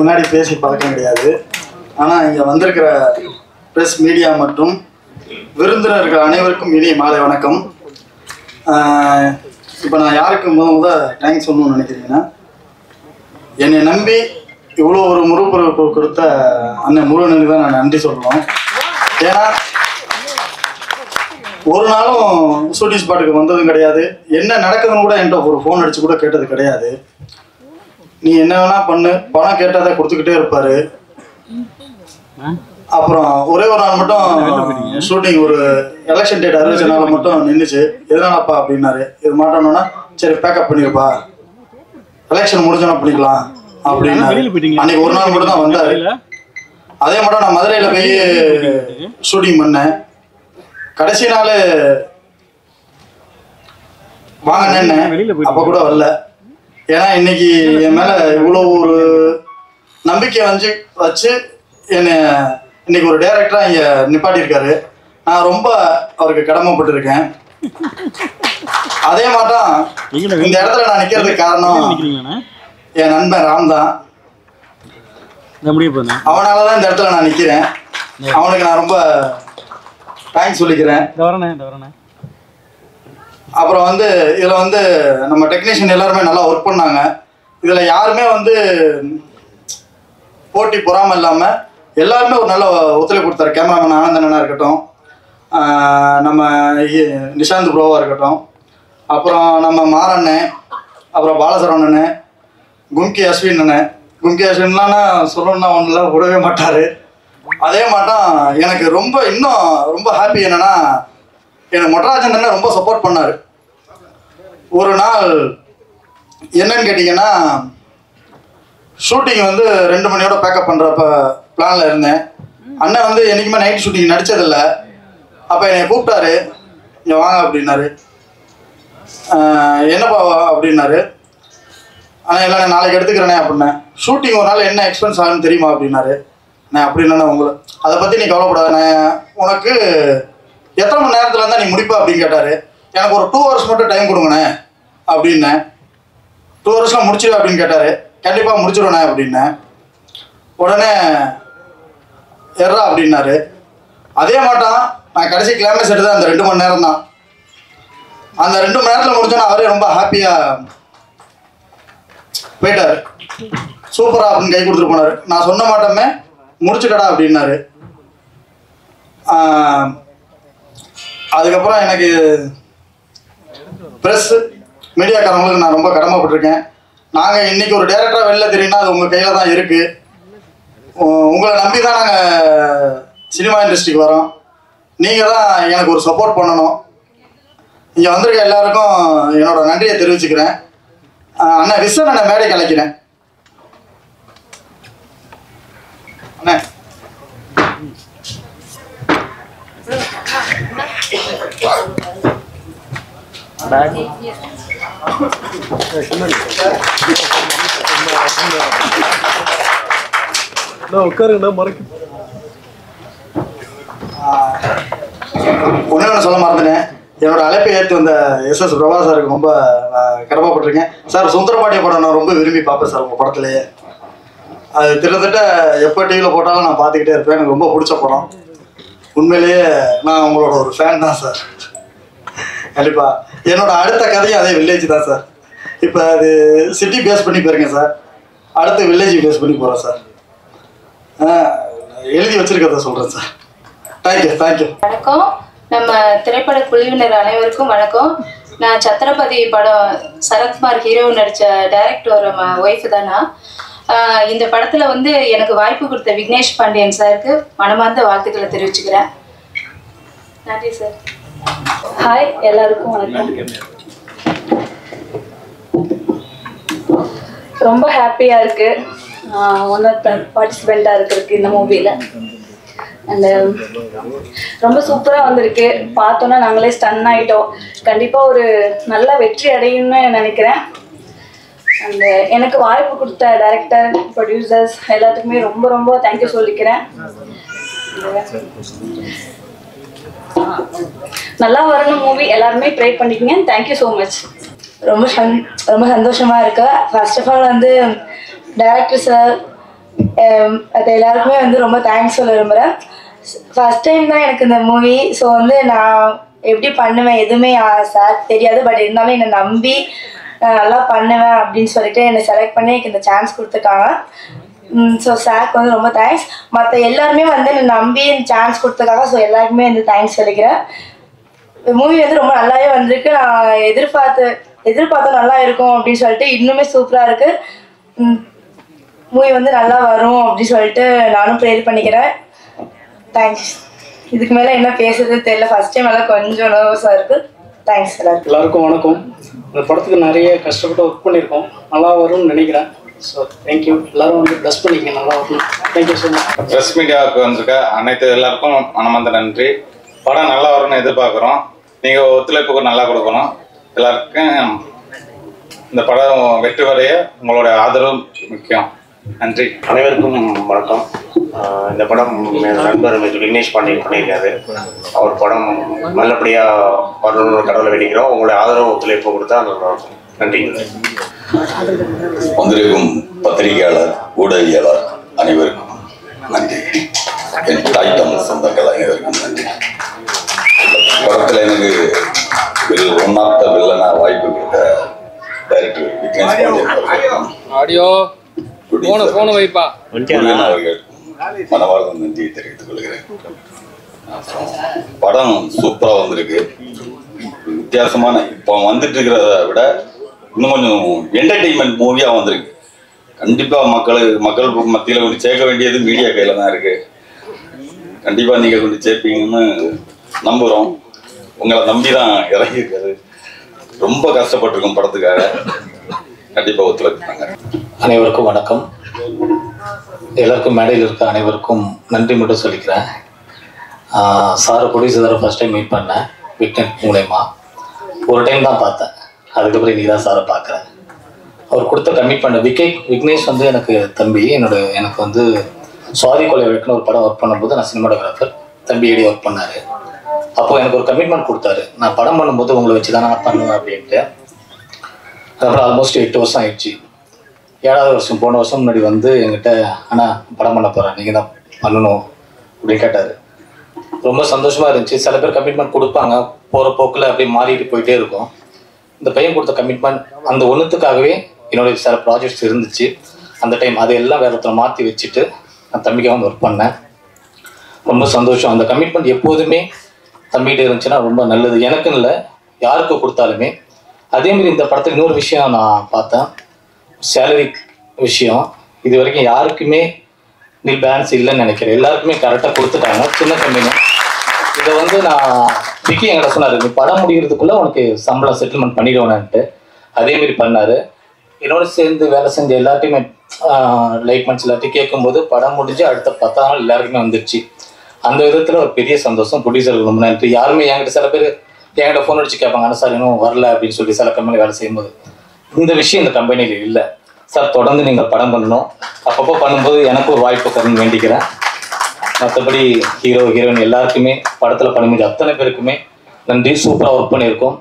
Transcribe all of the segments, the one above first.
முன்னாடி பேசி பழக்கம் கிடையாது. ஆனால் இங்கே வந்திருக்கிற ப்ரெஸ் மீடியா மற்றும் விருந்தினர்கள் அனைவருக்கும் இனிய மாலை வணக்கம். இப்போ நான் யாருக்கு முத தேங்க்ஸ் சொல்லணும்னு நினைக்கிறீங்கன்னா, என்னை நம்பி இவ்வளோ ஒரு முறுப்புறுப்பு கொடுத்த அண்ணன் முருகனுக்கு தான் நான் நன்றி சொல்லணும். ஏன்னா ஒரு நாளும் ஷூட்டிங் ஸ்பாட்டுக்கு வந்ததும் கிடையாது, என்ன நடக்குதுன்னு கூட என்கிட்ட ஒரு ஃபோன் அடித்து கூட கேட்டது கிடையாது. நீ என்ன வேணா பண்ணு, பணம் கேட்டால் தான் கொடுத்துக்கிட்டே இருப்பார். அப்புறம் ஒரே ஒரு நாள் மட்டும் ஷூட்டிங் ஒரு எலெக்ஷன் டேட் அறிவிச்சனால மட்டும் நின்றுச்சு. எதனாலப்பா அப்படின்னாரு. இது மாட்டோம்னா சரி பேக்கப் பண்ணிருப்பா, எலெக்ஷன் முடிஞ்சோன்னா பண்ணிக்கலாம் அப்படின்னாரு. அன்னைக்கு ஒரு நாள் மட்டும் தான் வந்தார். அதே மட்டும் நான் மதுரையில் போய் ஷூட்டிங் பண்ணேன். கடைசி நாள் வாங்கினேன்னு அப்போ கூட வரல. ஏன்னா இன்னைக்கு என் மேலே இவ்வளோ ஒரு நம்பிக்கை வச்சு என்னை இன்னைக்கு ஒரு டைரக்டராக இங்கே நிப்பாட்டியிருக்காரு. நான் ரொம்ப அவருக்கு கடமைப்பட்டிருக்கேன். அதே மாட்டம் இந்த இடத்துல நான் நிற்கிறதுக்கு காரணம் என் நண்பன் ராம் தான். அவனால தான் இந்த இடத்துல நான் நிற்கிறேன். அவனுக்கு நான் ரொம்ப தேங்க்ஸ் சொல்லிக்கிறேன். அப்புறம் இதில் நம்ம டெக்னீஷியன் எல்லாருமே நல்லா ஒர்க் பண்ணாங்க. இதில் யாருமே போட்டி பொறாமல் இல்லாமல் எல்லாருமே ஒரு நல்ல ஒத்துழைப்பு கொடுத்தாரு. கேமராமேன் ஆனந்தனா இருக்கட்டும், நம்ம நிஷாந்த் ப்ரோவாக இருக்கட்டும், அப்புறம் நம்ம மாறண்ணே, அப்புறம் பாலசரவணண்ணே, கும்கி அஸ்வின் அண்ணன். கும்கி அஸ்வின்லாம் சொல்லணும்னா ஒன்றும் விடவே மாட்டார். அதே மாட்டம் எனக்கு இன்னும் ரொம்ப ஹாப்பி என்னென்னா, எனக்கு மொட்டராஜன் அண்ணன் ரொம்ப சப்போர்ட் பண்ணார். ஒரு நாள் என்னன்னு கேட்டிங்கன்னா, ஷூட்டிங் 2 மணியோட பேக்கப் பண்ணுறப்ப பிளானில் இருந்தேன். அண்ணன் என்றைக்குமே நைட் ஷூட்டிங் நடித்ததில்லை. அப்போ என்னை கூப்பிட்டாரு, இங்கே வாங்க அப்படின்னாரு. என்னப்பா அப்படின்னாரு. ஆனால் இல்லை நாளைக்கு எடுத்துக்கிறேனே அப்படின்னேன். ஷூட்டிங் ஒரு நாள் என்ன எக்ஸ்பென்ஸ் ஆகுன்னு தெரியுமா அப்படின்னாரு. நான் அப்படின்னா அதை பற்றி நீ கவலைப்படாத, உனக்கு எத்தனை மணி நேரத்தில் இருந்தால் நீ முடிப்பா அப்படின்னு கேட்டார். எனக்கு ஒரு 2 hours மட்டும் டைம் கொடுங்கண்ணே அப்படின்னேன். 2 hours முடிச்சிடு அப்படின்னு கேட்டார். கண்டிப்பாக முடிச்சிடுவேண்ணே அப்படின்னேன். உடனே எர்ரா அப்படின்னாரு. அதே மாட்டம் நான் கடைசி கிளைமேக்ஸ் எடுத்தது அந்த 2 மணி நேரம் தான். அந்த 2 மணி நேரத்தில் முடிச்சோன்னா அவரே ரொம்ப ஹாப்பியாக போயிட்டார். சூப்பரா அப்படின்னு கை கொடுத்துட்டு போனார். நான் சொன்ன மாட்டோமே முடிச்சுக்கடா அப்படின்னாரு. அதுக்கப்புறம் எனக்கு ப்ரெஸ் மீடியாக்காரங்களுக்கு நான் ரொம்ப கடமைப்பட்டிருக்கேன். நாங்கள் இன்றைக்கி ஒரு டைரக்டராக வெளில தெரியும்னா அது உங்கள் கையில் தான் இருக்குது. உங்களை நம்பி தான் நாங்கள் சினிமா இண்டஸ்ட்ரிக்கு வரோம். நீங்கள் தான் எனக்கு ஒரு சப்போர்ட் பண்ணணும். இங்கே வந்திருக்க எல்லாருக்கும் என்னோட நன்றியை தெரிவிச்சுக்கிறேன். அண்ணா விஸ்வன் அண்ணன் மேடை கலைக்கிறேன். அண்ணே ஒன்று சொல்ல மறந்துட்டேன். என்னோட அழைப்பை ஏற்று வந்த SS பிரபா சாருக்கு ரொம்ப கடமைப்பட்டிருக்கேன். சார் சுந்தரபாண்டிய படம் நான் ரொம்ப விரும்பி பார்ப்பேன் சார். உங்கள் படத்துலேயே அது கிட்டத்தட்ட எப்போ டிவியில் போட்டாலும் நான் பார்த்துக்கிட்டே இருப்பேன். எனக்கு ரொம்ப பிடிச்ச படம். உண்மையிலேயே நான் உங்களோட ஒரு ஃபேன் தான் சார். கண்டிப்பாக என்னோட அடுத்த கதையும் அதே வில்லேஜ் தான் சார். இப்போ அது சிட்டி பேஸ் பண்ணி போயிருங்க சார். அடுத்து வில்லேஜ் பேஸ் பண்ணி போகிறேன் சார். எழுதி வச்சிருக்கிறத சொல்கிறேன் சார். தேங்க்யூ. வணக்கம். நம்ம திரைப்பட குழுவினர் அனைவருக்கும் வணக்கம். நான் சத்ரபதி படம் சரத்குமார் ஹீரோ நடித்த டைரக்டர் ஒய்ஃபு தானா. இந்த படத்தில் எனக்கு வாய்ப்பு கொடுத்த விக்னேஷ் பாண்டியன் சாருக்கு மனமார்ந்த வாழ்த்துக்களை தெரிவிச்சுக்கிறேன். நன்றி சார். ஹாய், எல்லாருக்கும் வணக்கம். ரொம்ப ஹாப்பியாக இருக்குது ஒன் ஆஃப் பார்ட்டிசிபெண்ட்டாக இருக்கிறதுக்கு இந்த மூவியில். அண்ட் ரொம்ப சூப்பராக வந்திருக்கு. பார்த்தோன்னா நாங்களே ஸ்டன் ஆகிட்டோம். கண்டிப்பாக ஒரு நல்ல வெற்றி அடையும்னு நினைக்கிறேன். அண்ட் எனக்கு வாய்ப்பு கொடுத்த டைரக்டர், ப்ரொடியூசர்ஸ் எல்லாத்துக்குமே ரொம்ப ரொம்ப தேங்க்யூ சொல்லிக்கிறேன். நல்லா வரணும் மூவி, எல்லாருமே ட்ரை பண்ணிக்கங்க. Thank you so much. ரொம்ப சந்தோஷமாக இருக்கு. First of all director sir, அது எல்லாருக்குமே வந்து ரொம்ப தேங்க்ஸ் சொல்ல விரும்புகிறேன். ஃபர்ஸ்ட் டைம் தான் எனக்கு இந்த மூவி. ஸோ வந்து நான் எப்படி பண்ணுவேன் எதுவுமே சார் தெரியாது. பட் இருந்தாலும் என்னை நம்பி நான் நல்லா பண்ணுவேன் அப்படின்னு சொல்லிட்டு என்னை செலக்ட் பண்ணி எனக்கு இந்த சான்ஸ் கொடுத்துருக்காங்க. ஸோ சாருக்கு வந்து ரொம்ப தேங்க்ஸ். மற்ற எல்லாருமே வந்து என்னை நம்பி இந்த சான்ஸ் கொடுத்துருக்காங்க. ஸோ எல்லாருக்குமே வந்து தேங்க்ஸ் சொல்லிக்கிறேன். மூவி வந்து ரொம்ப நல்லாவே வந்திருக்கு. நான் எதிர்பார்த்தா நல்லா இருக்கும் அப்படின்னு சொல்லிட்டு இன்னுமே சூப்பராக இருக்குது. மூவி வந்து நல்லா வரும் அப்படின்னு சொல்லிட்டு நானும் ப்ரேயர் பண்ணிக்கிறேன். தேங்க்ஸ். இதுக்கு மேலே என்ன பேசுறதுன்னு தெரியல. ஃபர்ஸ்ட் டைம் எல்லாம் கொஞ்சம் நர்வஸாக இருக்குது. தேங்க்ஸ் எல்லாருக்கும் வணக்கம். இந்த படத்துக்கு நிறைய கஷ்டப்பட்டு ஒர்க் பண்ணியிருக்கோம். நல்லா வரும்னு நினைக்கிறேன். So thank you. எல்லாரும் வந்து ப்ளஸ் பண்ணிக்க நல்லா வரும். Thank you so much. ப்ரெஸ் மீடியாவுக்கு வந்திருக்க அனைத்து எல்லாருக்கும் மனமார்ந்த நன்றி. படம் நல்லா வரும்னு எதிர்பார்க்குறோம். நீங்கள் ஒத்துழைப்புக்கு நல்லா கொடுக்கணும். எல்லாருக்கும் இந்த படம் வெற்றி வரைய உங்களோட ஆதரவு முக்கியம். நன்றி. அனைவருக்கும் வணக்கம். இந்த படம் நண்பர் விக்னேஷ் பாண்டியன் பண்ணியிருக்காரு. அவர் படம் நல்லபடியாக வரணும்னு கடவுளை வேண்டிக்கிறோம். உங்களுடைய ஆதரவு ஒத்துழைப்பு கொடுத்தா நல்லா இருக்கும். நன்றி. வந்திருக்கும் பத்திரிகையாளர் ஊடகவியலாளர் அனைவருக்கும் நன்றி. என் தாய் தமிழ் சொந்தங்கள் அனைவருக்கும் நன்றி. படத்தில் எனக்கு ஒன் ஆஃப் த வில்லனா வாய்ப்பு கொடுத்த டைரக்டர் விக்னேஷ் பாண்டியன் ஆடியோ போன வைப்பா அவர்கள் மனவார்ந்த நன்றியை தெரிவித்துக் கொள்கிறேன். அப்புறம் படம் சூப்பராக வந்திருக்கு. வித்தியாசமான இப்போ வந்துட்டு இருக்கிறத விட இன்னும் கொஞ்சம் என்டர்டெயின்மெண்ட் மூவியாக வந்திருக்கு. கண்டிப்பாக மக்கள் மத்தியில் கொண்டு சேர்க்க வேண்டியது மீடியா கையில் தான் இருக்கு. கண்டிப்பாக நீங்கள் கொண்டு சேர்ப்பீங்கன்னு நம்புகிறோம். உங்களை நம்பி தான் இறங்கியிருக்காரு. ரொம்ப கஷ்டப்பட்டிருக்கோம் படத்துக்காக. கண்டிப்பாக ஒத்துழைப்பாங்க. அனைவருக்கும் வணக்கம். எல்லாருக்கும் மேடையில் இருக்க அனைவருக்கும் நன்றி மட்டும் சொல்லிக்கிறேன். சாரை ப்ரொடியூசரை ஃபர்ஸ்ட் டைம் மீட் பண்ணேன் விக்னேஷ் மூலயமா. ஒரு டைம் தான் பார்த்தேன். அதுக்கப்புறம் இன்றைக்கி தான் சாரை பார்க்குறேன். அவர் கொடுத்த கமிட்மெண்ட் விக்னேஷ் வந்து எனக்கு தம்பி. எனக்கு வந்து சாரி கொலை வழக்குன்னு ஒரு படம் ஒர்க் பண்ணும்போது நான் சினிமாட்டோகிராஃபர், தம்பி ஏடி ஒர்க் பண்ணார். அப்போது எனக்கு ஒரு கமிட்மெண்ட் கொடுத்தாரு. நான் படம் பண்ணும்போது உங்களை வச்சு தான் நான் பண்ணுவேன் அப்படின்ட்டு. அதுக்கப்புறம் ஆல்மோஸ்ட் 8 வருஷம் ஆயிடுச்சு. 7வது வருஷம் போன வருஷம் முன்னாடி வந்து என்கிட்ட ஆனால் படம் பண்ண போகிறேன், நீங்கள் தான் பண்ணணும் அப்படின்னு கேட்டார். ரொம்ப சந்தோஷமாக இருந்துச்சு. சில பேர் கமிட்மெண்ட் கொடுப்பாங்க, போகிற போக்கில் அப்படியே மாறிட்டு போயிட்டே இருக்கும். இந்த பையன் கொடுத்த கமிட்மெண்ட் அந்த ஒன்றுத்துக்காகவே என்னுடைய சில ப்ராஜெக்ட்ஸ் இருந்துச்சு. அந்த டைம் அதையெல்லாம் வேறு ஒருத்தரை மாற்றி வச்சுட்டு நான் தம்பிக்காக வந்து ஒர்க் பண்ணேன். ரொம்ப சந்தோஷம். அந்த கமிட்மெண்ட் எப்போதுமே தம்பிகிட்ட இருந்துச்சுன்னா ரொம்ப நல்லது. எனக்குன்னு இல்லை, யாருக்கு கொடுத்தாலுமே. அதேமாரி இந்த படத்தில் இன்னொரு விஷயம் நான் பார்த்தேன், சேலரி விஷயம். இது வரைக்கும் யாருக்குமே நீ பேலன்ஸ் இல்லைன்னு நினைக்கிறேன். எல்லாருக்குமே கரெக்டாக கொடுத்துட்டாங்க. சின்ன கம்பெனி இதை வந்து நான் விக்கி என்கிட்ட சொன்னார், நீ படம் முடிகிறதுக்குள்ளே உனக்கு சம்பளம் செட்டில்மெண்ட் பண்ணிடுவேனான்ட்டு. அதேமாரி பண்ணார். என்னோட சேர்ந்து வேலை செஞ்ச எல்லாத்தையுமே லைட்மெண்ட்ஸ் எல்லாத்தையும் கேட்கும்போது படம் முடிஞ்சு அடுத்த 10 நாள் எல்லாருக்குமே வந்துடுச்சு. அந்த விதத்தில் ஒரு பெரிய சந்தோஷம். ப்ரொடியூசருக்கு ரொம்ப நன்றி. யாருமே என்கிட்ட சில பேர் என்கிட்ட ஃபோன் அடிச்சு கேட்பாங்க, ஆனால் சார் இன்னும் வரல அப்படின்னு சொல்லி சில கம்பெனி வேலை செய்யும்போது. இந்த விஷயம் இந்த கம்பெனியில் இல்லை சார். தொடர்ந்து நீங்கள் படம் பண்ணணும். அப்பப்போ பண்ணும்போது எனக்கு ஒரு வாய்ப்பு தரணும்னு வேண்டிக்கிறேன். மற்றபடி ஹீரோ ஹீரோயின் எல்லாருக்குமே படத்தில் பண்ண முடிஞ்ச அத்தனை பேருக்குமே நன்றி. சூப்பராக ஒர்க் பண்ணியிருக்கோம்.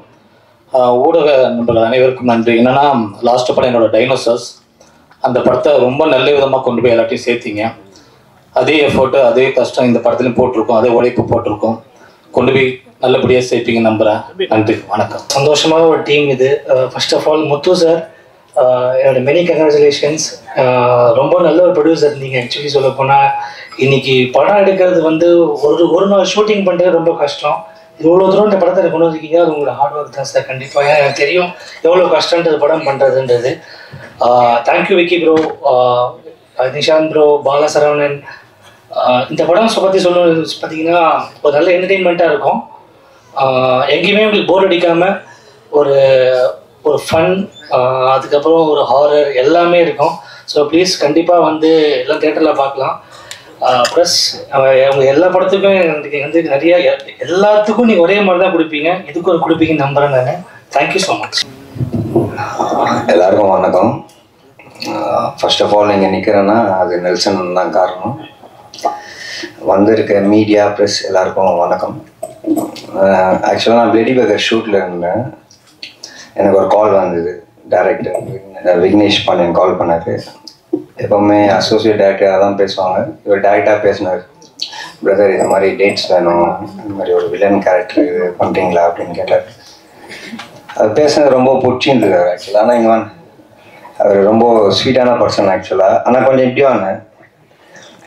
ஊடக நண்பர்கள் அனைவருக்கும் நன்றி. என்னென்னா லாஸ்ட் படம் என்னோட டைனோசர்ஸ், அந்த படத்தை ரொம்ப நல்ல விதமாக கொண்டு போய் எல்லாத்தையும் சேர்த்திங்க. அதே எஃபோர்ட்டு அதே கஷ்டம் இந்த படத்துலையும் போட்டிருக்கோம், அதே உழைப்பு போட்டிருக்கோம். கொண்டு போய் நல்லபடியாக சேர்ப்பீங்க நம்புகிறேன். நன்றி, வணக்கம். சந்தோஷமான ஒரு டீம் இது. First of all Muthu sir, என்னோட மெனி கங்க்ராச்சுலேஷன்ஸ். ரொம்ப நல்ல ஒரு ப்ரொடியூசர் நீங்கள். ஆக்சுவலி சொல்ல போனால் இன்னைக்கு படம் எடுக்கிறது வந்து ஒரு நாள் ஷூட்டிங் பண்ணுறது ரொம்ப கஷ்டம். இவ்வளோ தூரம் இந்த படத்தை கொண்டு வந்திருக்கீங்க, அது உங்களோட ஹார்ட் ஒர்க் தான் சார். கண்டிப்பாக எனக்கு தெரியும் எவ்வளோ கஷ்டன்றது படம் பண்ணுறதுன்றது. Thank you Vicky bro, Nishanth bro, Balasaravanan. இந்த படம் பற்றி சொல்லணும் பார்த்தீங்கன்னா ஒரு நல்ல என்டர்டெயின்மெண்ட்டாக இருக்கும். எங்கேயுமே உங்களுக்கு போர் அடிக்காமல் ஒரு ஃபன், அதுக்கப்புறம் ஒரு ஹாரர் எல்லாமே இருக்கும். ஸோ ப்ளீஸ் கண்டிப்பாக வந்து எல்லாம் தேட்டரில் பார்க்கலாம். ப்ளஸ் அவங்க எல்லா படத்துக்கும் நீங்கள் வந்து நிறைய எல்லாத்துக்கும் நீங்கள் ஒரே மாதிரி தான் கொடுப்பீங்க, இதுக்கு ஒரு கொடுப்பீங்கன்னு நம்புகிறேன் நான். Thank you so much. எல்லாருக்கும் வணக்கம். ஃபர்ஸ்ட் ஆஃப் ஆல் நீங்கள் நிற்கிறேன்னா அது நெல்சன் தான் காரணம். வந்திருக்க மீடியா ப்ரெஸ் எல்லாருக்கும் வணக்கம். ஆக்சுவலாக நான் பிளேடி பேக்கர் ஷூட்டில் இருந்தேன். எனக்கு ஒரு கால் வந்தது, டைரக்டர் விக்னேஷ் பாண்டியன் கால் பண்ணாரு. எப்போவுமே அசோசியேட் டைரக்டராக தான் பேசுவாங்க. இவர் டைரக்டாக பேசினார், பிரதர் இது மாதிரி டேட்ஸ் வேணும், இந்த மாதிரி ஒரு வில்லன் கேரக்டர் இது பண்ணுறீங்களா அப்படின்னு கேட்டார். அது பேசுனது ரொம்ப பிடிச்சிருந்தது ஆக்சுவலாக. ஆனால் இங்கே அவர் ரொம்ப ஸ்வீட்டான பர்சன் ஆக்சுவலாக. ஆனால் கொஞ்சம் இப்படிவான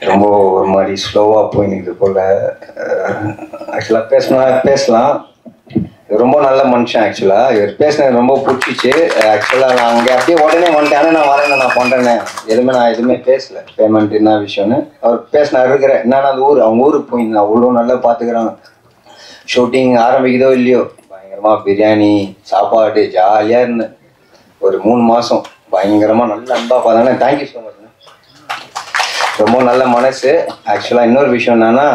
ரொம்ப ஒரு மாதிரி ஸ்லோவாக போயினுக்குது போல். ஆக்சுவலாக பேசலாம். ரொம்ப நல்ல மனுஷன் ஆக்சுவலாக. இவர் பேசினது ரொம்ப பிடிச்சிச்சு ஆக்சுவலாக. நான் அங்கே அப்படியே உடனே வந்துட்டேன். ஆனால் நான் வரேன், நான் பண்ணுறேன்னு நான் எதுவுமே பேசலை. பேமெண்ட் என்ன விஷயம்னு அவர் பேசினார். இருக்கிறேன் என்னன்னா அந்த அவங்க ஊருக்கு போயிருந்தேன். அவ்வளோ நல்லா பார்த்துக்கிறாங்க. ஷூட்டிங் ஆரம்பிக்குதோ இல்லையோ பயங்கரமாக பிரியாணி சாப்பாடு ஜாலியாக இருந்தேன். ஒரு 3 மாதம் பயங்கரமாக நல்ல அன்பாக பார்த்தாங்க. Thank you so much. ரொம்ப நல்ல மனசு ஆக்சுவலாக. இன்னொரு விஷயம் என்னன்னா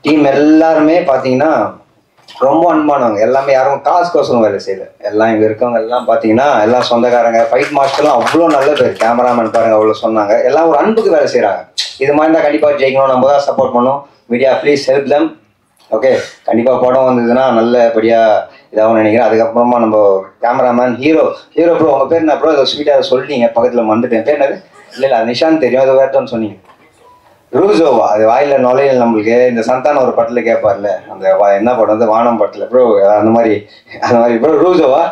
டீம் எல்லாருமே பார்த்தீங்கன்னா ரொம்ப அன்பானவங்க. எல்லாமே யாரும் காசுக்கோசரம் வேலை செய்யலை. எல்லாம் இங்கே இருக்கவங்க எல்லாம் பார்த்தீங்கன்னா எல்லாம் சொந்தக்காரங்க. ஃபைட் மாஸ்டர்லாம் அவ்வளோ நல்ல பேர். கேமராமேன் பாருங்க அவ்வளோ சொன்னாங்க. எல்லாம் ஒரு அன்புக்கு வேலை செய்கிறாங்க. இது மாதிரி தான் கண்டிப்பாக ஜெயிக்கணும். நம்ம தான் சப்போர்ட் பண்ணோம். Media please help them. Okay, கண்டிப்பாக படம் வந்ததுன்னா நல்லபடியாக இதாகவும் நினைக்கிறேன். அதுக்கப்புறமா நம்ம கேமராமேன் ஹீரோ ப்ரோ உங்கள் பேர் என்ன ப்ரோ? அதை ஸ்வீட்டாக சொல்லிட்டீங்க, பக்கத்தில் மறந்துட்டேன். பேர் என்னது? இல்லை அது நிஷாந்த் தெரியும். அது வேறுன்னு சொன்னீங்க. ரூசோவா? அது வாயில நுழையில நம்மளுக்கு. இந்த சந்தானம் ஒரு படத்தில் கேட்பார்ல, அந்த என்ன படம் வந்து வானம் படத்தில் ப்ரோ, அந்த மாதிரி ப்ரோ ரூசோவா?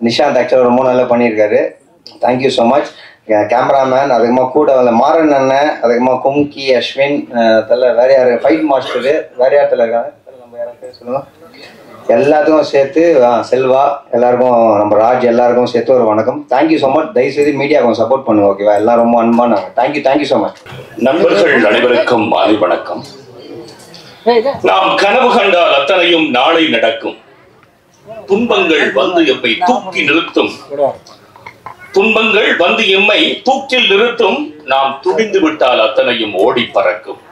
நிஷாந்த் ஆக்சுவலாக ரொம்ப நல்லா பண்ணியிருக்காரு. Thank you so much. கேமராமேன், அதுக்குமா கூட மாறன் அண்ணன், அதுக்குமா கும்கி, அஸ்வின், வேற யார் ஃபைட் மாஸ்டரு, வேற யார் இருக்காங்க நம்ம யாரும் பேர் சொல்லுவோம். எல்லாத்துக்கும் சேர்த்து செல்வா, எல்லாருக்கும் நம்ம ராஜ் எல்லாருக்கும் சேர்த்து ஒரு வணக்கம். Thank you so much. தயவுசெய்து மீடியா கொஞ்சம் சப்போர்ட் பண்ணுங்க. ஓகேவா? எல்லாம் ரொம்ப அன்பானாங்க. Thank you so much. நண்பர்கள் அனைவருக்கும் மாலை வணக்கம். நாம் கனவு கண்டால் அத்தனையும் நாளை நடக்கும். துன்பங்கள் வந்து எம்மை தூக்கி நிறுத்தும். துன்பங்கள் வந்து எம்மை தூக்கில் நிறுத்தும். நாம் துடிந்து விட்டால் அத்தனையும் ஓடி பறக்கும்.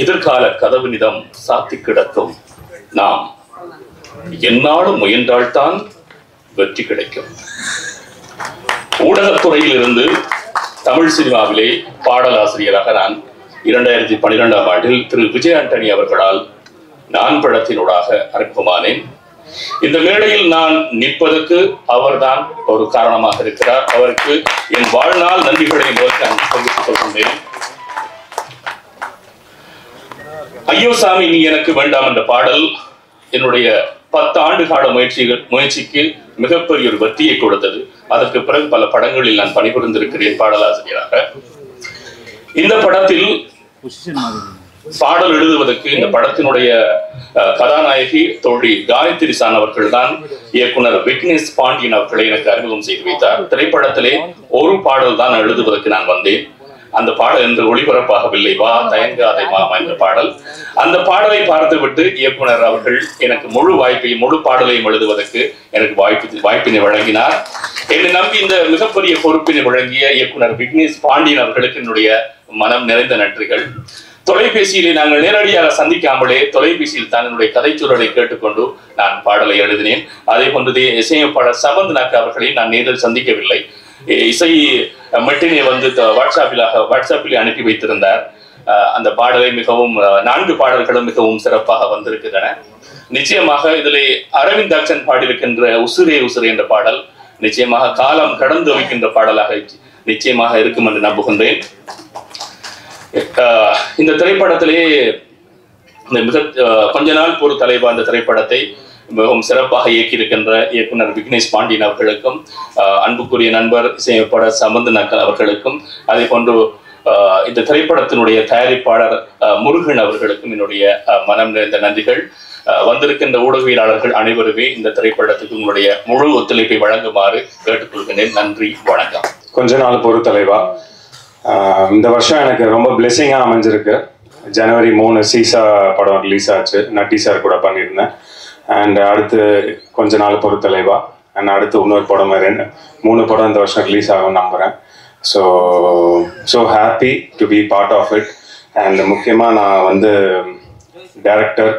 எதிர்கால கதவினிடம் சாத்தி கிடக்கும். நாம் என்னாலும் முயன்றால்தான் வெற்றி கிடைக்கும். ஊடகத்துறையில் இருந்து தமிழ் சினிமாவிலே பாடலாசிரியராக நான் 2012ஆம் ஆண்டில் திரு விஜய் ஆண்டனி அவர்களால் நான் படத்தினூடாக அறிமுகமானேன். இந்த மேடையில் நான் நிற்பதற்கு அவர்தான் ஒரு காரணமாக இருக்கிறார். அவருக்கு என் வாழ்நாள் நன்றிகளை நான் தெரிவித்துக் கொள்கின்றேன். ஐயோ சாமி நீ எனக்கு வேண்டாம் என்ற பாடல் என்னுடைய 10 ஆண்டு கால முயற்சிக்கு மிகப்பெரிய ஒரு வெற்றியை கொடுத்தது. அதற்கு பிறகு பல படங்களில் நான் பணிபுரிந்திருக்கிறேன் பாடலாசிரியராக. இந்த படத்தில் பாடல் எழுதுவதற்கு இந்த படத்தினுடைய கதாநாயகி தோழி காயத்ரி சான் அவர்கள் தான் இயக்குனர் விக்னேஷ் பாண்டியன் அவர்களை எனக்கு அறிமுகம் செய்து வைத்தார். திரைப்படத்திலே ஒரு பாடல் தான் எழுதுவதற்கு நான் வந்தேன். அந்த பாடல் என்று ஒளிபரப்பாகவில்லை. வா தயங்காதை மாமா என்ற பாடல். அந்த பாடலை பார்த்துவிட்டு இயக்குனர் அவர்கள் எனக்கு முழு பாடலையும் எழுதுவதற்கு எனக்கு வாய்ப்பினை வழங்கினார். என்னை நம்பி இந்த மிகப்பெரிய பொறுப்பினை வழங்கிய இயக்குனர் விக்னேஷ் பாண்டியன் அவர்களுக்கு என்னுடைய மனம் நிறைந்த நன்றிகள். தொலைபேசியிலே நாங்கள் நேரடியாக சந்திக்காமலே தொலைபேசியில் தான் என்னுடைய கதைச்சூழலை கேட்டுக்கொண்டு நான் பாடலை எழுதினேன். அதே போன்று இசையமைப்பாளர் சமந்த் நாக் அவர்களை நான் நேரில் சந்திக்கவில்லை. இசை மெட்டினை வந்து வாட்ஸ்அப்பில் அனுப்பி வைத்திருந்தார். அந்த பாடலை மிகவும் 4 பாடல்களும் மிகவும் சிறப்பாக வந்திருக்கின்றன. நிச்சயமாக இதிலே அரவிந்தாக்சன் பாடியிருக்கின்ற உசுரே உசுரே என்ற பாடல் நிச்சயமாக காலம் கடந்து வைக்கின்ற பாடலாக நிச்சயமாக இருக்கும் என்று நம்புகின்றேன். இந்த திரைப்படத்திலே கொஞ்ச நாள் பொறு தலைவா அந்த திரைப்படத்தை மிகவும் சிறப்பாக இயக்கியிருக்கின்ற இயக்குனர் விக்னேஷ் பாண்டியன் அவர்களுக்கும், அன்புக்குரிய நண்பர் இசையமைப்பாளர் சமந்த் நக்கல் அவர்களுக்கும், அதே போன்று இந்த திரைப்படத்தினுடைய தயாரிப்பாளர் முருகன் அவர்களுக்கும் என்னுடைய மனம் நிறைந்த நன்றிகள். வந்திருக்கின்ற ஊடகவியலாளர்கள் அனைவருமே இந்த திரைப்படத்துக்கு உங்களுடைய முழு ஒத்துழைப்பை வழங்குமாறு கேட்டுக்கொள்கிறேன். நன்றி, வணக்கம். கொஞ்ச நாள் பொறு தலைவா. இந்த வருஷம் எனக்கு ரொம்ப பிளெஸிங்காக அமைஞ்சிருக்கு. ஜனவரி 3 சீசா படம் ரிலீஸ் ஆச்சு. நட்டி சார் கூட பண்ணியிருந்தேன். அண்ட் அடுத்து கொஞ்ச நாள் பொறு தலைவா. அண்ட் அடுத்து இன்னொரு படம் 3 படம் இந்த வருஷம் ரிலீஸ் ஆகும் நம்புகிறேன். So happy to be part of it. And முக்கியமாக நான் வந்து director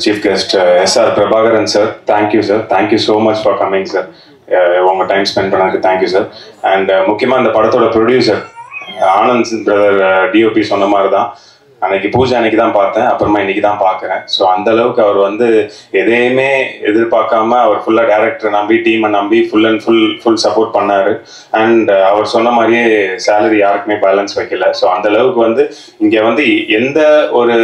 chief guest S R Prabhakaran sir, thank you sir. Thank you so much for coming sir. உங்கள் டைம் ஸ்பெண்ட் பண்ணதுக்கு தேங்க்யூ சார். அண்ட் முக்கியமாக இந்த படத்தோட ப்ரொடியூசர் ஆனந்த் பிரதர் டிஓபி சொன்ன மாதிரி தான் அன்னைக்கு பூஜை அன்னைக்கு தான் பார்த்தேன், அப்புறமா இன்னைக்கு தான் பார்க்குறேன். ஸோ அந்த அளவுக்கு அவர் வந்து எதையுமே எதிர்பார்க்காம அவர் ஃபுல்லாக டேரக்டரை நம்பி டீமை நம்பி ஃபுல் அண்ட் ஃபுல் சப்போர்ட் பண்ணார். அண்ட் அவர் சொன்ன மாதிரியே சேலரி யாருக்குமே பேலன்ஸ் வைக்கல. ஸோ அந்த அளவுக்கு வந்து இங்கே வந்து எந்த ஒரு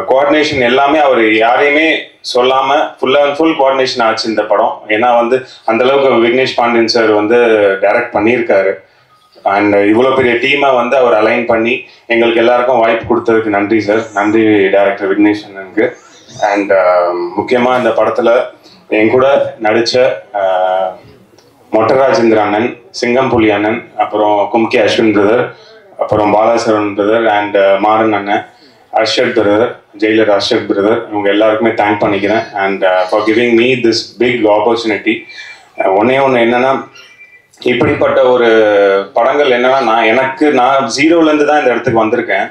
கோஆர்டினேஷன் எல்லாமே அவர் யாரையுமே சொல்லாம ஃபுல் அண்ட் ஃபுல் கோஆர்டினேஷன் ஆச்சு இந்த படம். ஏன்னா வந்து அந்த அளவுக்கு விக்னேஷ் பாண்டியன் சார் வந்து டைரக்ட் பண்ணியிருக்காரு. அண்ட் இவ்வளோ பெரிய டீமை வந்து அவர் அலைன் பண்ணி எங்களுக்கு எல்லாருக்கும் வாய்ப்பு கொடுத்ததுக்கு நன்றி சார். நன்றி டைரக்டர் விக்னேஷ் அண்ணனுக்கு. அண்ட் முக்கியமாக இந்த படத்தில் என் கூட நடித்த மொட்டராஜேந்திர அண்ணன், சிங்கம்புலி அண்ணன், அப்புறம் கும்கி அஸ்வின் பிரதர், அப்புறம் பாலாசரவன் பிரதர் அண்ட் மாறன் அண்ணன், Arshad brother, jailer Arshad brother, இவங்க எல்லாருக்குமே தேங்க் பண்ணிக்கிறேன். And for giving me this big opportunity. ஒன்னே ஒன்று என்னன்னா, இப்படிப்பட்ட ஒரு படங்கள் என்னன்னா நான் ஜீரோலேருந்து தான் இந்த இடத்துக்கு வந்திருக்கேன்.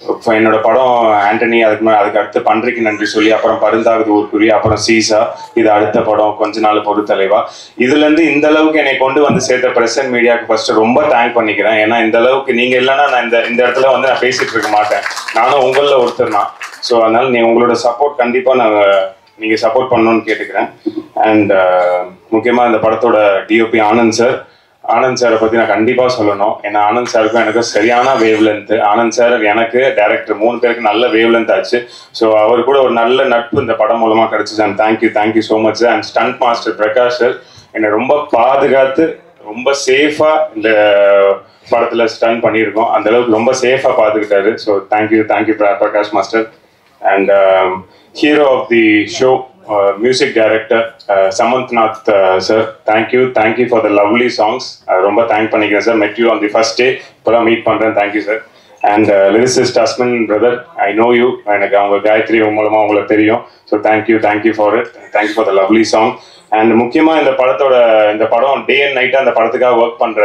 இப்போ என்னோட படம் ஆண்டனி, அதுக்கு அடுத்து பன்றிக்கு நன்றி சொல்லி, அப்புறம் பருந்தாகுது ஊர்க்குரிய, அப்புறம் சீசா, இது அடுத்த படம் கொஞ்ச நாள் பொறுத்தலைவா. இதுலேருந்து இந்த அளவுக்கு என்னை கொண்டு வந்து சேர்த்த பிரஸ் அண்ட் மீடியாவுக்கு ஃபர்ஸ்ட் ரொம்ப தேங்க் பண்ணிக்கிறேன். ஏன்னா இந்த அளவுக்கு நீங்கள் இல்லைன்னா நான் இந்த இடத்துல வந்து நான் பேசிட்டு இருக்க மாட்டேன். நானும் உங்களில் ஒருத்தர் தான். ஸோ அதனால உங்களோட சப்போர்ட் கண்டிப்பாக நீங்கள் சப்போர்ட் பண்ணணும்னு கேட்டுக்கிறேன். அண்ட் முக்கியமாக இந்த படத்தோட டிஓபி ஆனந்த் சாரை பற்றி நான் கண்டிப்பாக சொல்லணும். ஏன்னா ஆனந்த் சாருக்கும் எனக்கு சரியான வேவ் லென்த்து. ஆனந்த் சார் எனக்கு டைரக்டர் 3 பேருக்கு நல்ல வேவ் லென்த் ஆச்சு. ஸோ அவர் கூட ஒரு நல்ல நட்பு இந்த படம் மூலமாக கிடச்சிச்சு. And thank you so much. And stunt master Prakash sir என்னை ரொம்ப பாதுகாத்து ரொம்ப சேஃபாக இந்த படத்தில் ஸ்டன் பண்ணியிருக்கோம். அந்த அளவுக்கு ரொம்ப சேஃபாக பார்த்துக்கிட்டாரு. So thank you Prakash master. And hero of the show, music director Samanthnath sir, thank you for the lovely songs. ரொம்ப தேங்க் பண்ணிக்கிறேன் sir. Met you on the first day, இப்போதான் மீட் பண்ணுறேன். Thank you sir. And lyricist Asmin brother, I know you. எனக்கு அவங்க காயத்ரி மூலமாக உங்களுக்கு தெரியும். So thank you for it. Thank you for the lovely song. And முக்கியமாக இந்த படம் டே அண்ட் நைட்டாக அந்த படத்துக்காக ஒர்க் பண்ணுற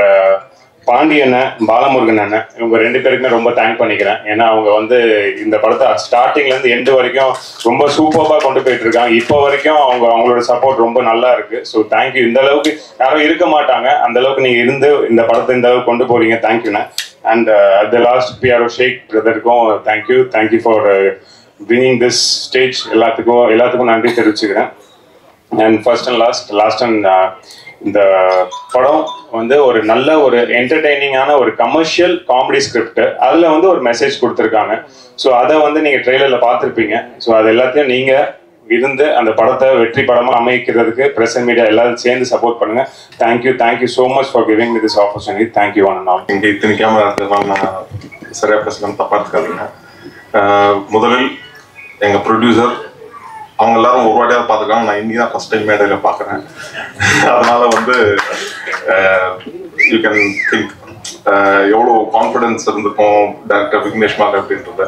பாண்டியன், பாலமுருகன் அண்ணன், இவங்க 2 பேருக்குமே ரொம்ப தேங்க் பண்ணிக்கிறேன். ஏன்னா அவங்க வந்து இந்த படத்தை ஸ்டார்டிங்லேருந்து எண்டு வரைக்கும் ரொம்ப சூப்பராக கொண்டு போயிட்டு இருக்காங்க. இப்போ வரைக்கும் அவங்களோட சப்போர்ட் ரொம்ப நல்லா இருக்கு. So thank you. இந்த அளவுக்கு யாரும் இருக்க மாட்டாங்க, அந்த அளவுக்கு நீங்கள் இருந்து இந்த படத்தை இந்த அளவுக்கு கொண்டு போறீங்க. தேங்க்யூண்ணே. And at the last PRO Sheikh பிரதருக்கும் thank you for bringing this stage. எல்லாத்துக்கும் நன்றி தெரிவிச்சுக்கிறேன். And first and last and இந்த படம் வந்து ஒரு நல்ல ஒரு என்டர்டெய்னிங்கான ஒரு கமர்ஷியல் காமெடி ஸ்கிரிப்ட். அதில் வந்து ஒரு மெசேஜ் கொடுத்துருக்காங்க. ஸோ அதை வந்து நீங்கள் ட்ரெய்லரில் பார்த்துருப்பீங்க. ஸோ அது எல்லாத்தையும் நீங்கள் இருந்து அந்த படத்தை வெற்றி படமாக அமைக்கிறதுக்கு பிரஸ் அண்ட் மீடியா எல்லாரும் சேர்ந்து சப்போர்ட் பண்ணுங்க. Thank you so much for giving me this opportunity. Thank you one and all. இங்கே இத்தனை கேமரா இருக்கிறதுனால நான் சரியாக பேசலாம், தப்பாக இருக்காதுங்க. முதலில் எங்கள் ப்ரொடியூசர் அவங்க எல்லாரும் ஒரு வாட்டியாக பார்த்துருக்காங்க. நான் இன்னைக்கு தான் ஃபர்ஸ்ட் டைம் மேடையில் பார்க்குறேன். அதனால வந்து யூ கேன் திங்க் எவ்வளோ கான்ஃபிடென்ஸ் இருந்திருக்கும் டைரக்டர் விக்னேஷ் மேலே அப்படின்றத.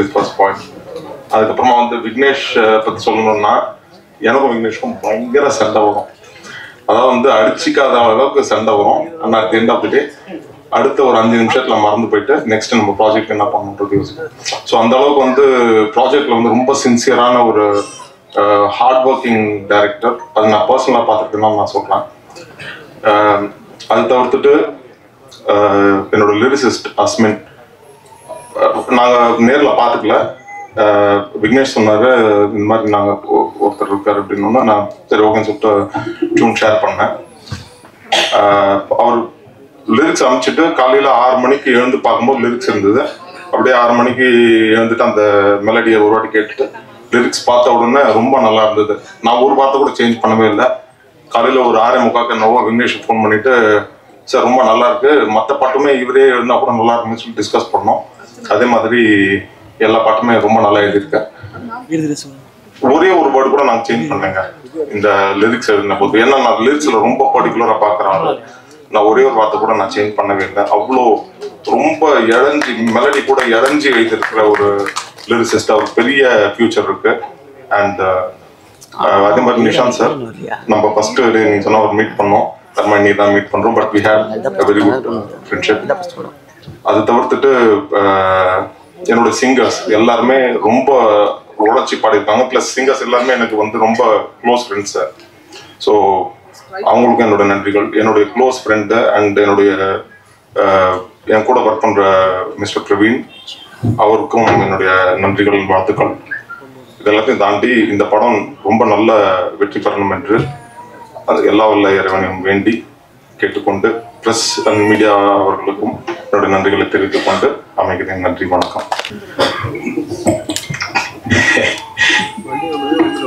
Is first point. அதுக்கப்புறமா வந்து விக்னேஷ் பற்றி சொல்லணும்னா, எனக்கும் விக்னேஷ்க்கும் பயங்கர சண்டை வரும். அதாவது வந்து அடிச்சிக்காத அளவுக்கு சண்டை வரும். ஆனால் at the end of the day அடுத்த ஒரு 5 நிமிஷத்துல மறந்து போயிட்டு நெக்ஸ்ட் நம்ம ப்ராஜெக்ட் என்ன பண்ணணுன்றது யோசிப்போம். ஸோ அந்த அளவுக்கு வந்து ப்ராஜெக்ட்ல வந்து ரொம்ப சின்சியரான ஒரு ஹார்ட் ஒர்க்கிங் டைரக்டர். அது நான் பர்சனலாக பார்த்துருக்கேன்னு நான் சொல்றேன். அது தவிர்த்துட்டு என்னோட லிரிசிஸ்ட் அஸ்மின், நாங்கள் நேரில் பார்த்துக்கல. விக்னேஷ் சொன்னார் இந்த மாதிரி நாங்கள் ஒருத்தர் இருக்கார் அப்படின்னா, நான் சரி ஓகேன்னு சொல்லிட்டு டியூன் ஷேர் பண்ணேன். அவர் லிரிக்ஸ் அமைச்சிட்டு காலையில் 6 மணிக்கு எழுந்து பார்க்கும்போது லிரிக்ஸ் இருந்தது. அப்படியே 6 மணிக்கு எழுந்துட்டு அந்த மெலடியை ஒரு வாட்டி கேட்டுட்டு லிரிக்ஸ் பார்த்த உடனே ரொம்ப நல்லா இருந்தது. நான் ஒரு வார்த்தை கூட சேஞ்ச் பண்ணவே இல்லை. காலையில் ஒரு 6:45 என்னவோ விக்னேஷ் ஃபோன் பண்ணிட்டு, சார் ரொம்ப நல்லா இருக்கு, மற்ற பாட்டுமே இவரே எழுதினா கூட நல்லா இருக்குன்னு சொல்லி டிஸ்கஸ் பண்ணோம். அதே மாதிரி எல்லா பாட்டுமே ரொம்ப நல்லா எழுதியிருக்கேன். ஒரே ஒரு வேர்டு கூட நான் சேஞ்ச் பண்ணேங்க இந்த லிரிக்ஸ் எழுதின போது. ஏன்னா நான் லிரிக்ஸில் ரொம்ப பர்டிகுலராக பார்க்குறேன். நான் ஒரே ஒரு வார்த்தை கூட நான் சேஞ்ச் பண்ணவே இல்லை. அவ்வளோ ரொம்ப இழஞ்சி மெலடி கூட இழஞ்சி எழுதியிருக்கிற ஒரு லிரிசிஸ்ட். அவர் பெரிய ஃபியூச்சர் இருக்கு. அண்ட் அதே மாதிரி நிஷாந்த் சார், நம்ம ஃபர்ஸ்ட் நீங்க சொன்ன ஒரு மீட் பண்ணோம், தர்மணி தான் மீட் பண்றோம். But we have a very good friendship. அது தவிர்த்துட்டு என்னோட சிங்கர்ஸ் எல்லாருமே ரொம்ப உழைச்சி பாடியிருக்காங்க. பிளஸ் சிங்கர்ஸ் எல்லாருமே எனக்கு வந்து ரொம்ப க்ளோஸ் ஃப்ரெண்ட்ஸ் சார். ஸோ அவங்களுக்கு என்னோட நன்றிகள். என்னுடைய க்ளோஸ் ஃப்ரெண்டு அண்ட் என்னுடைய என் கூட ஒர்க் பண்ணுற மிஸ்டர் பிரவீன் அவருக்கும் என்னுடைய நன்றிகள் வாழ்த்துக்கள். இதெல்லாத்தையும் தாண்டி இந்த படம் ரொம்ப நல்ல வெற்றி பெறணும் என்று அது எல்லா வல்ல இறைவனையும் வேண்டி கேட்டுக்கொண்டு ப்ரெஸ் அண்ட் மீடியா அவர்களுக்கும் என்னுடைய நன்றிகளை தெரிவித்துக் கொண்டு அமைகிறேன். நன்றி, வணக்கம்.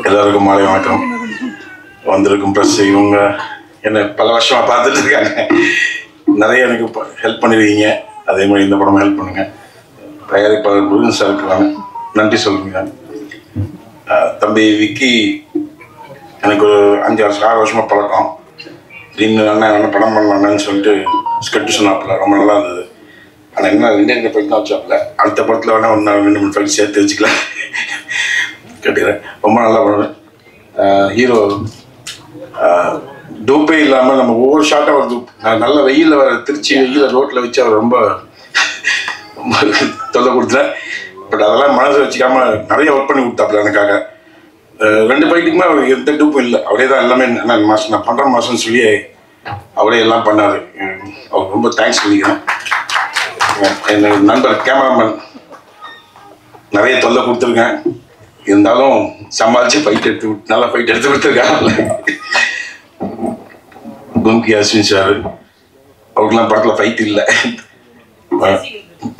எல்லாருக்கும் மாலை வணக்கம். வந்திருக்கும் ப்ரெஸ் இவங்க என்ன பல வருஷமாக பார்த்துட்டு இருக்காங்க, நிறைய எனக்கு ஹெல்ப் பண்ணிருக்கீங்க. அதே மாதிரி இந்த படமும் ஹெல்ப் பண்ணுங்க. தயாரிப்பாளர் முருகன் சாருக்கு நன்றி சொல்லுங்க. தம்பி விக்கி எனக்கு ஒரு 5-6 வருஷமாக பழக்கம். திடீர்னு அண்ணன் படம் பண்ணலான்னு சொல்லிட்டு ஸ்கெட்ச் சொன்னாப்புல, ரொம்ப நல்லா இருந்தது. ஆனால் என்ன இந்தியன் ஃபைட் தான் வச்சாப்புல. அடுத்த படத்தில் வேணால் ஒரு 2-3 ஃபைட் சேர்த்து வச்சுக்கலாம் கேட்டுக்கிறேன். ரொம்ப நல்லா பண்ணுவேன். ஹீரோ டூப்பே இல்லாமல் நம்ம ஒவ்வொரு ஷார்ட்டாக ஒரு டூப் நல்ல வெயிலில் வர திருச்சி வெயிலில் ரோட்டில் வச்சு அவர் ரொம்ப தொல்லை கொடுத்துறேன். பட் அதெல்லாம் மனசில் வச்சுக்காம நிறைய ஒர்க் பண்ணி கொடுத்தாப்புல எனக்காக. 2 ஃபைட்டுக்குமே அவர் எந்த டூப்பும் இல்லை. அவரே தான் எல்லாமே மாஸ்டர் நான் பண்ணுற மாஸ்டர்னு சொல்லி அவரே எல்லாம் பண்ணார். அவர் ரொம்ப தேங்க்ஸ் சொல்லிக்கிறேன். என்னோட நண்பர் கேமராமேன் நிறைய தொல்லை கொடுத்துருக்கேன், இருந்தாலும் சமாளித்து நல்லா ஃபைட் எடுத்து கொடுத்துருக்காங்க. கும்கி அஸ்வின் சார் அவருக்கெல்லாம் படத்தில் ஃபைட் இல்லை.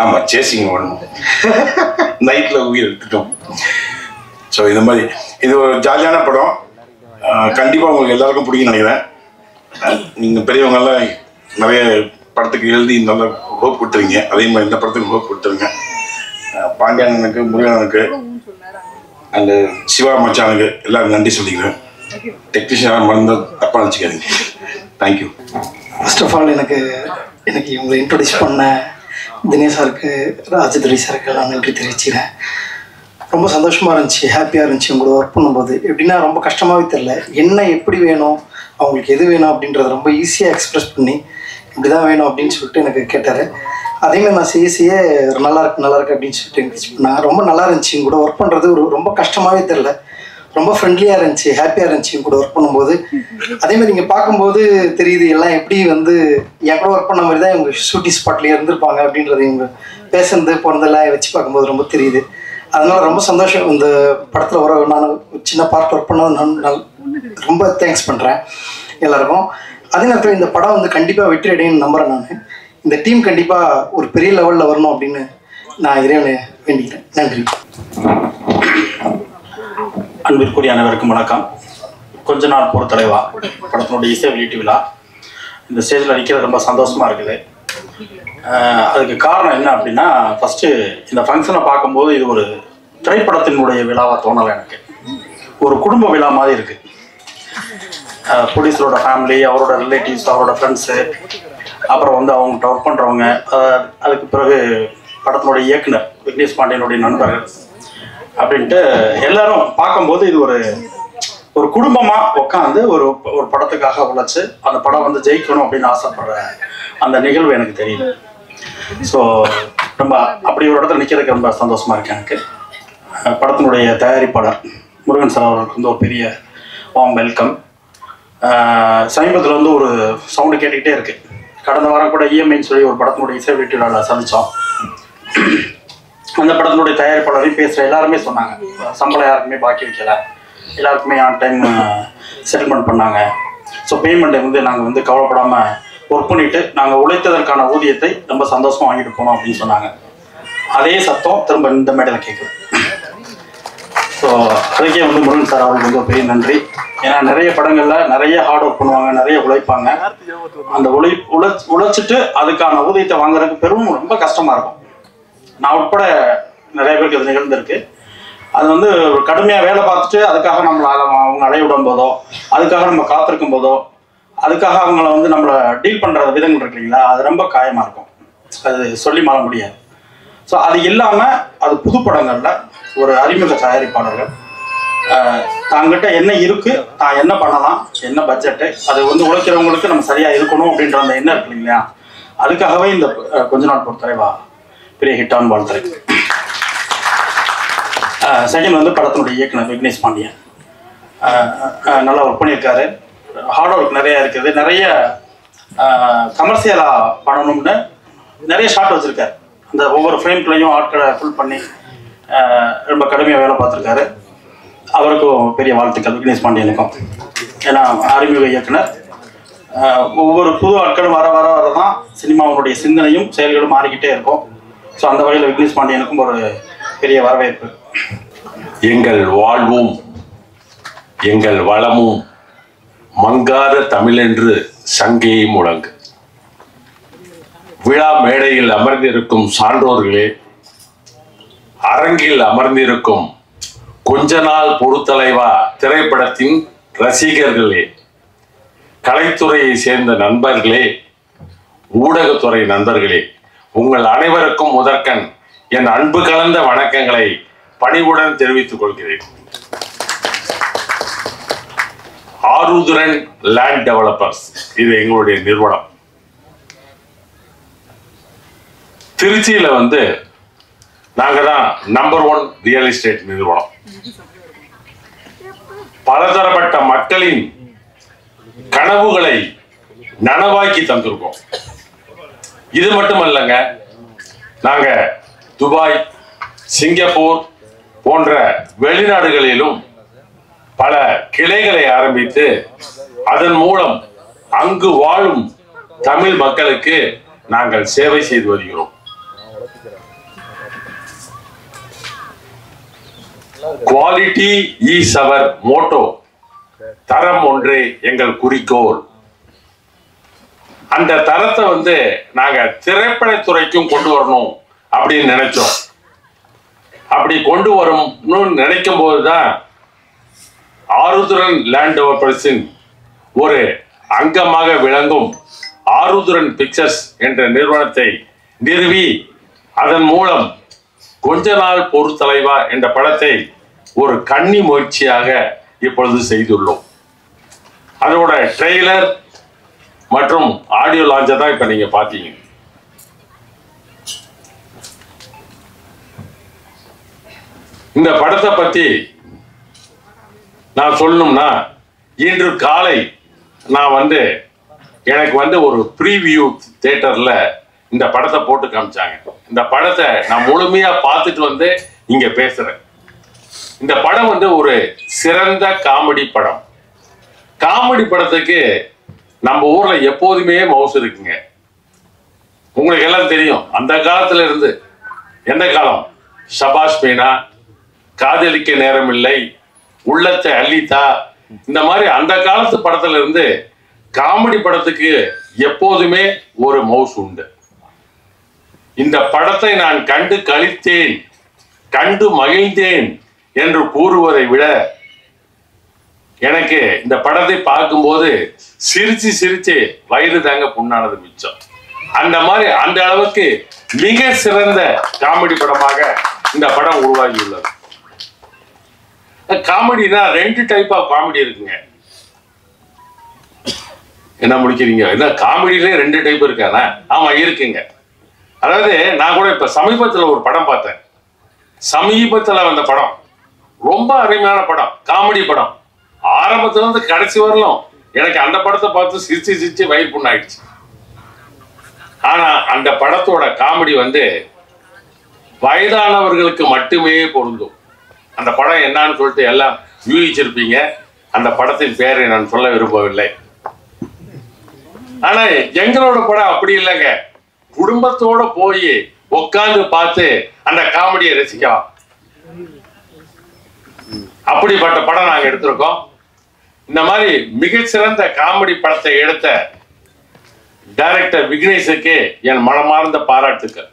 ஆமாம், சேசிங் ஒன்று நைட்டில் உயிர் எடுத்துட்டோம். ஸோ இந்த மாதிரி இது ஒரு ஜாலியான படம். கண்டிப்பாக உங்களுக்கு எல்லாருக்கும் பிடிக்கும்னு நினைக்கிறேன். நீங்கள் பெரியவங்கெல்லாம் நிறைய படத்துக்கு எழுதி நல்ல ஹோப் கொடுத்துருங்க. அதே மாதிரி இந்த படத்துக்கு ஹோப் கொடுத்துருங்க. பாண்டியனுக்கு, முருகனுக்கு அண்டு சிவா மச்சானுக்கு எல்லாரும் நன்றி சொல்லிக்கிறேன். டெக்னீஷியனாக மறந்து தப்பாக நினச்சிக்காதீங்க. தேங்க்யூ. ஃபர்ஸ்ட் ஆஃப் ஆல் எனக்கு இவங்களை இன்ட்ரடியூஸ் பண்ண தினேஷ் சாருக்கு, ராஜதுரை சாருக்கு எல்லாம் நன்றி தெரிவிச்சுக்கிறேன். ரொம்ப சந்தோஷமாக இருந்துச்சு, ஹாப்பியாக இருந்துச்சு உங்களோட ஒர்க் பண்ணும்போது. எப்படின்னா ரொம்ப கஷ்டமாகவே தெரில, என்ன எப்படி வேணும், அவங்களுக்கு எது வேணும் அப்படின்றத ரொம்ப ஈஸியாக எக்ஸ்ப்ரெஸ் பண்ணி இப்படி தான் வேணும் அப்படின்னு சொல்லிட்டு எனக்கு கேட்டார். அதேமாதிரி நான் செய்ய நல்லா இருக்கு அப்படின்னு சொல்லிட்டு என்கரேஜ் பண்ணாங்க. ரொம்ப நல்லா இருந்துச்சு. கூட ஒர்க் பண்ணுறது ரொம்ப கஷ்டமாகவே தெரில, ரொம்ப ஃப்ரெண்ட்லியாக இருந்துச்சு, ஹாப்பியாக இருந்துச்சு கூட ஒர்க் பண்ணும்போது. அதேமாதிரி நீங்கள் பார்க்கும்போது தெரியுது எல்லாம் எப்படி என் கூட ஒர்க் பண்ண மாதிரி தான் இவங்க ஷூட்டிங் ஸ்பாட்லேயே இருந்திருப்பாங்க அப்படின்றது இவங்க பேசுறது போனதெல்லாம் வச்சு பார்க்கும்போது ரொம்ப தெரியுது. அதனால ரொம்ப சந்தோஷம். இந்த படத்தில் நான் சின்ன பார்ட் ஒர்க் பண்ணது நான் ரொம்ப தேங்க்ஸ் பண்ணுறேன் எல்லாருக்கும். அதே நேரத்தில் இந்த படம் கண்டிப்பாக வெற்றி அடையணும்னு நம்புகிறேன். நான் இந்த டீம் கண்டிப்பாக ஒரு பெரிய லெவலில் வரணும் அப்படின்னு நான் இறைவனை வேண்டிக்கிறேன். நன்றி. அன்பிற்குரிய அனைவருக்கும் வணக்கம். கொஞ்ச நாள் பொறுத்தலைவா படத்தினுடைய இசை வெளியீட்டு விழா இந்த ஸ்டேஜில் நிற்கிறது ரொம்ப சந்தோஷமாக இருக்குது. அதுக்கு காரணம் என்ன அப்படின்னா, ஃபஸ்ட்டு இந்த ஃபங்க்ஷனை பார்க்கும்போது இது ஒரு திரைப்படத்தினுடைய விழாவாக தோணலை எனக்கு. ஒரு குடும்ப விழா மாதிரி இருக்குது. ப்ரொடியூசரோட ஃபேமிலி, அவரோட ரிலேட்டிவ்ஸ், அவரோட ஃப்ரெண்ட்ஸு, அப்புறம் அவங்கள்ட்ட ஒர்க் பண்ணுறவங்க, அதுக்கு பிறகு படத்தினுடைய இயக்குனர் விக்னேஷ் பாண்டியனுடைய நண்பர்கள் அப்படின்ட்டு எல்லாரும் பார்க்கும்போது இது ஒரு குடும்பமாக உட்காந்து ஒரு படத்துக்காக உழைச்சி அந்த படம் ஜெயிக்கணும் அப்படின்னு ஆசைப்படுற அந்த நிகழ்வு எனக்கு தெரியுது. ஸோ ரொம்ப அப்படி ஒரு இடத்துல நிற்கிறதுக்கு ரொம்ப சந்தோஷமாக இருக்கு எனக்கு. படத்தினுடைய தயாரிப்பாளர் முருகன் சார் அவர்களுக்கு ஒரு பெரிய வார்ம் வெல்கம். சமீபத்தில் ஒரு சவுண்டு கேட்டுக்கிட்டே இருக்குது. கடந்த வாரம் கூட இஎம்ஐன்னு சொல்லி ஒரு படத்தினுடைய இசை வீட்டில் சந்தித்தோம். அந்த படத்தினுடைய தயாரிப்பாளரையும் பேசுகிற எல்லாருமே சொன்னாங்க, சம்பளம் யாருக்குமே பாக்கி வைக்கல, எல்லாருக்குமே ஆன் டைம் செட்டில்மெண்ட் பண்ணாங்க. ஸோ பேமெண்ட்டை நாங்கள் கவலைப்படாமல் ஒர்க் பண்ணிவிட்டு நாங்கள் உழைத்ததற்கான ஊதியத்தை ரொம்ப சந்தோஷமாக வாங்கிட்டு போனோம் அப்படின்னு சொன்னாங்க. அதே சத்தம் திரும்ப இந்த மேடையில் கேட்குது. ஸோ அதுக்கே முருகன் சார் அவருக்கு ஒரு பெரிய நன்றி. ஏன்னா நிறைய படங்களில் நிறைய ஹார்ட் ஒர்க் பண்ணுவாங்க, நிறைய உழைப்பாங்க. அந்த உழைச்சிட்டு அதுக்கான ஊதியத்தை வாங்குறதுக்கு பெரும் ரொம்ப கஷ்டமாக இருக்கும். நான் உட்பட நிறைய பேருக்கு அது நிகழ்ந்திருக்கு. அது கடுமையாக வேலை பார்த்துட்டு அதுக்காக அவங்க அலைய விடும் போதோ, அதுக்காக நம்ம காத்திருக்கும் போதோ, அதுக்காக அவங்கள நம்மளை டீல் பண்ணுற விதங்கள் இருக்கு இல்லைங்களா, அது ரொம்ப காயமாக இருக்கும். அது சொல்லி மாற முடியாது. ஸோ அது இல்லாமல் அது புது படங்களில் ஒரு அறிமுக தயாரிப்பாளர்கள் தாங்கிட்ட என்ன இருக்குது, தான் என்ன பண்ணலாம், என்ன பட்ஜெட்டு, அது உழைக்கிறவங்களுக்கு நம்ம சரியாக இருக்கணும் அப்படின்ற அந்த எண்ணம் இருக்கு இல்லைங்களா, அதுக்காகவே இந்த கொஞ்ச நாள் பொறுத்தலைவா பெரிய ஹிட்டான வாழ்த்துறை. செகண்ட் படத்தினுடைய இயக்குனர் விக்னேஷ் பாண்டியன் நல்லா ஒர்க் பண்ணியிருக்காரு. ஹார்ட் ஒர்க் நிறையா இருக்குது. நிறைய கமர்ஷியலாக பண்ணணும்னு நிறைய ஷாட் வச்சுருக்காரு. அந்த ஒவ்வொரு ஃப்ரேம்குள்ளேயும் ஆட்களை ஃபுல் பண்ணி ரொம்ப கடுமையாக வேலை பார்த்துருக்காரு. அவருக்கும் பெரிய வாழ்த்துக்கள் விக்னேஷ் பாண்டியனுக்கும். ஏன்னா அறிமுக இயக்குனர். ஒவ்வொரு புது ஆட்களும் வர வர வர தான் சினிமாவுடைய சிந்தனையும் செயல்களும் மாறிக்கிட்டே இருக்கும். ஸோ அந்த வகையில் விக்னேஷ் பாண்டியனுக்கும் ஒரு பெரிய வரவேற்பு. எங்கள் வாழ்வும் எங்கள் வளமும் மங்காத தமிழென்று சங்கே முழங்கு. விழா மேடையில் அமர்ந்திருக்கும் சான்றோர்களே, அரங்கில் அமர்ந்திருக்கும் கொஞ்ச நாள் பொறுத்தலைவா திரைப்படத்தின் ரசிகர்களே, கலைத்துறையை சேர்ந்த நண்பர்களே, ஊடகத்துறை நண்பர்களே, உங்கள் அனைவருக்கும் முதற்கண் என் அன்பு கலந்த வணக்கங்களை பணிவுடன் தெரிவித்துக் கொள்கிறேன். ஆருத்ரன் லேண்ட் டெவலப்பர்ஸ், இது எங்களுடைய நிறுவனம். திருச்சியில நாங்க தான் நம்பர் 1 ரியல் எஸ்டேட் நிறுவனம். பலதரப்பட்ட மக்களின் கனவுகளை நனவாக்கி தந்திருக்கோம். இது மட்டுமல்லங்க, நாங்க துபாய், சிங்கப்பூர் போன்ற வெளிநாடுகளிலும் பல கிளைகளை ஆரம்பித்து அதன் மூலம் அங்கு வாழும் தமிழ் மக்களுக்கு நாங்கள் சேவை செய்து வருகிறோம். குவாலிட்டி இஸ் அவர் மோட்டோ, தரம் ஒன்றே எங்கள் குறிக்கோள். அந்த தரத்தை நாங்க திரைப்படத்துறைக்கும் கொண்டு வரணும் அப்படின்னு நினைச்சோம். அப்படி கொண்டு வரணும்னு நினைக்கும் போதுதான் ஆருத்ரன் லேண்ட் டெவலப்பர்ஸின் ஒரு அங்கமாக விளங்கும் ஆருத்ரன் பிக்சர்ஸ் என்ற நிறுவனத்தை நிறுவி அதன் மூலம் கொஞ்ச நாள் பொறுத்தலைவா என்ற படத்தை ஒரு கன்னி முயற்சியாக இப்பொழுது செய்துள்ளோம். அதோட ட்ரெய்லர் மற்றும் ஆடியோ லான்ச்சை தான் இப்ப நீங்க பாத்தீங்க. இந்த படத்தை பத்தி நான் சொல்லணும்னா, இன்று காலை நான் எனக்கு ஒரு ப்ரீவியூ தியேட்டர்ல இந்த படத்தை போட்டு காமிச்சாங்க. இந்த படத்தை நான் முழுமையா பார்த்துட்டு இங்க பேசுறேன். இந்த படம் ஒரு சிறந்த காமெடி படம். காமெடி படத்துக்கு நம்ம ஊர்ல எப்போதுமே மவுஸ் இருக்குங்க. உங்களுக்கு எல்லாம் தெரியும், அந்த காலத்துல இருந்து எந்த காலம், ஷபாஷ் மீனா, காதலிக்க நேரம் இல்லை, உள்ளத்தை அள்ளித்தா, இந்த மாதிரி அந்த காலத்து படத்துல இருந்து காமெடி படத்துக்கு எப்போதுமே ஒரு மவுஸ் உண்டு. இந்த படத்தை நான் கண்டு களித்தேன், கண்டு மகிழ்ந்தேன் என்று கூறுவதை விட எனக்கு இந்த படத்தை பார்க்கும்போது சிரிச்சு சிரிச்சு வயிறு தாங்க புண்ணானது மிச்சம். அந்த மாதிரி அந்த அளவுக்கு மிக சிறந்த காமெடி படமாக இந்த படம் உருவாகி உள்ளது. காமெடினா 2 டைப் ஆஃப் காமெடி இருக்குங்க. என்ன முடிக்கிறீங்க? என்ன காமெடியிலே 2 டைப் இருக்கானா? ஆமா இருக்குங்க. அதாவது நான் கூட இப்ப சமீபத்துல ஒரு படம் பார்த்தேன். சமீபத்துல வந்த படம் ரொம்ப அருமையான படம், காமெடி படம். ஆரம்பத்துல இருந்து கடைசி வரலும் எனக்கு அந்த படத்தை பார்த்து சிரிச்சு சிரிச்சு வயிறு புண்ணாயிடுச்சு. ஆனா அந்த படத்தோட காமெடி வயதானவர்களுக்கு மட்டுமே பொருந்தும். அந்த படம் என்னன்னு சொல்லிட்டு எல்லாம் யூகிச்சிருப்பீங்க. அந்த படத்தின் பெயரை நான் சொல்ல விரும்பவில்லை. ஆனா எங்களோட படம் அப்படி இல்லைங்க. குடும்பத்தோட போய் உட்கார்ந்து பார்த்து அந்த காமெடியை ரசிக்கலாம். அப்படிப்பட்ட படம் நாங்க எடுத்திருக்கோம். இந்த மாதிரி மிகச்சிறந்த காமெடி படத்தை எடுத்த டைரக்டர் விக்னேஷுக்கு என் மனமார்ந்த பாராட்டுக்கள்.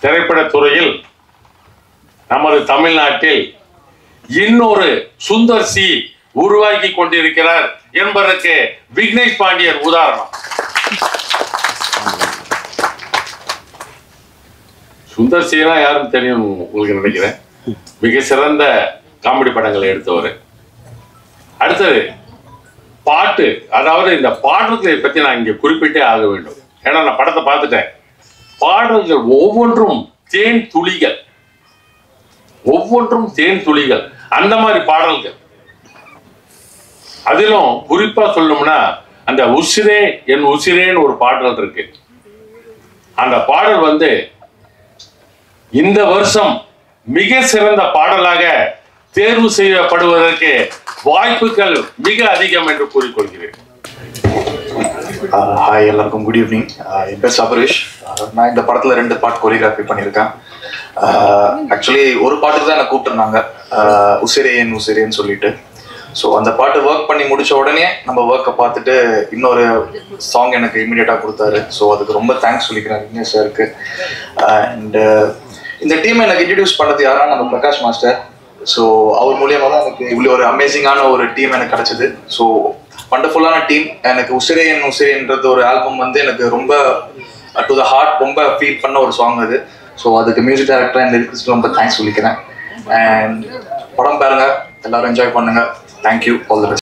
திரைப்படத்துறையில் நமது தமிழ்நாட்டில் இன்னொரு சுந்தர் சி உருவாக்கி கொண்டிருக்கிறார் என்பதற்கு விக்னேஷ் பாண்டியன் உதாரணம். சுந்தர் சினா யாருன்னு தெரியும் உங்களுக்கு நினைக்கிறேன். மிக சிறந்த காமெடி படங்களை எடுத்தவர். அடுத்தது பாட்டு, அதாவது இந்த பாடல்களை பத்தி நான் இங்க குறிப்பிட்டே ஆக வேண்டும். ஏன்னா நான் படத்தை பார்த்துட்டேன். பாடல்கள் ஒவ்வொன்றும் தேன் துளிகள், ஒவ்வொன்றும் தேன் துளிகள். அந்த மாதிரி பாடல்கள். அதிலும் குறிப்பா சொல்லணும்னா அந்த உசிரே என் உசிரேன்னு ஒரு பாடல் இருக்கு. அந்த பாடல் வந்து இந்த வருஷம் மிக சிறந்த பாடலாக தேர்வு செய்யப்படுவதற்கு வாய்ப்புகள் மிக அதிகம் என்று கூறிக்கொள்கிறேன். ஹாய், எல்லாருக்கும் குட் ஈவினிங். என் பேர் சபரீஷ். நான் இந்த படத்தில் 2 பாட்டு கொரியோகிராஃபி பண்ணியிருக்கேன். ஆக்சுவலி ஒரு பாட்டுக்கு தான் என்னை கூப்பிட்டுருந்தாங்க, உசிரேன் உசிரேன்னு சொல்லிட்டு. ஸோ அந்த பாட்டு ஒர்க் பண்ணி முடிச்ச உடனே நம்ம ஒர்க்கை பார்த்துட்டு இன்னொரு சாங் எனக்கு இமீடியட்டாக கொடுத்தாரு. ஸோ அதுக்கு ரொம்ப தேங்க்ஸ் சொல்லிக்கிறேன் விக்னேஷ் சாருக்கு. அண்டு இந்த டீமை எனக்கு இன்ட்ரடியூஸ் பண்ணது யாரா, நம்ம பிரகாஷ் மாஸ்டர். ஸோ அவர் மூலியமாக தான் எனக்கு இவ்வளோ ஒரு அமேசிங்கான ஒரு டீம் எனக்கு கிடச்சிது. ஸோ வண்டர்ஃபுல்லான டீம். எனக்கு உசிரேன் உசிரேன்றது ஒரு ஆல்பம் வந்து எனக்கு ரொம்ப டு த ஹார்ட், ரொம்ப ஃபீல் பண்ண ஒரு சாங் அது. ஸோ அதுக்கு மியூசிக் டைரக்டர் அண்ட் லிரிக்ஸ்க்கு ரொம்ப தேங்க்ஸ் சொல்லிக்கிறேன். அண்ட் படம் பாருங்க, எல்லாரும் என்ஜாய் பண்ணுங்க. Thank you, all the best.